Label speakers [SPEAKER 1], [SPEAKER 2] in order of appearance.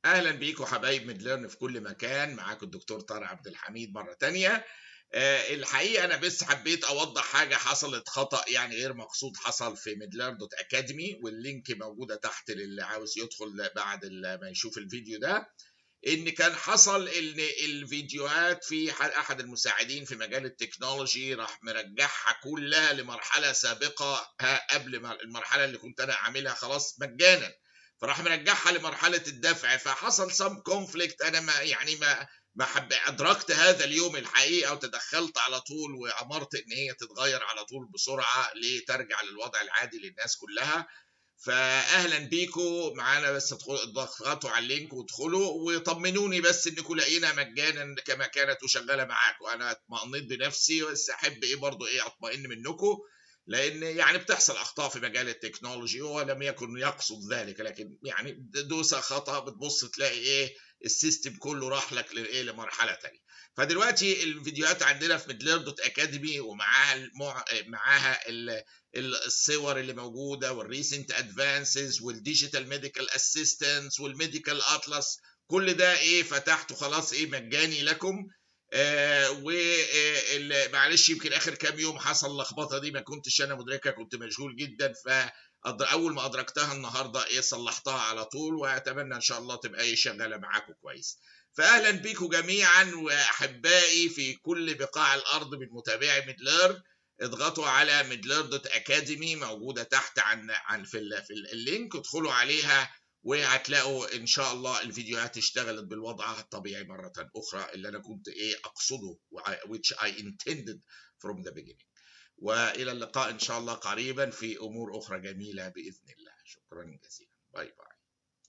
[SPEAKER 1] اهلا بيكم حبايب ميدليرن في كل مكان. معاكم الدكتور طارق عبد الحميد مره تانية. الحقيقه انا بس حبيت اوضح حاجه حصلت خطا، يعني غير مقصود، حصل في ميدليرن دوت اكاديمي، واللينك موجوده تحت للي عاوز يدخل بعد ما يشوف الفيديو ده. ان كان حصل ان الفيديوهات في احد المساعدين في مجال التكنولوجي راح مرجعها كلها لمرحله سابقه قبل ما المرحله اللي كنت انا عاملها خلاص مجانا، فراح مرجعها لمرحله الدفع، فحصل سم كونفليكت. انا ما ادركت هذا اليوم الحقيقه، وتدخلت على طول وامرت ان هي تتغير على طول بسرعه لترجع للوضع العادي للناس كلها. فاهلا بيكم معانا، بس اضغطوا على اللينك وادخلوا وطمنوني بس انكم لاقينا مجانا كما كانت وشغاله معاكم. انا اطمئنيت بنفسي، بس احب برضو اطمئن منكم، لان يعني بتحصل اخطاء في مجال التكنولوجي، هو لم يكن يقصد ذلك، لكن يعني دوسه خطا بتبص تلاقي السيستم كله راح لك لمرحله ثانيه. فدلوقتي الفيديوهات عندنا في ميدلير دوت اكاديمي، ومعاها معاها الصور اللي موجوده والريسنت ادفانسز والديجيتال ميديكال اسيستنس والميديكال اطلس، كل ده فتحته خلاص مجاني لكم. ومعلش يمكن اخر كام يوم حصل لخبطه، دي ما كنتش انا مدركها، كنت مشغول جدا، فاول ما ادركتها النهارده صلحتها على طول، واتمنى ان شاء الله تبقى شغاله معاكم كويس. فاهلا بيكم جميعا واحبائي في كل بقاع الارض من متابعي ميدلير. اضغطوا على ميدلير دوت اكاديمي، موجوده تحت في اللينك، ادخلوا عليها وهتلاقوا ان شاء الله الفيديوهات اشتغلت بالوضع الطبيعي مره اخرى، اللي انا كنت اقصده which I intended from the beginning. والى اللقاء ان شاء الله قريبا في امور اخرى جميله باذن الله. شكرا جزيلا. باي باي.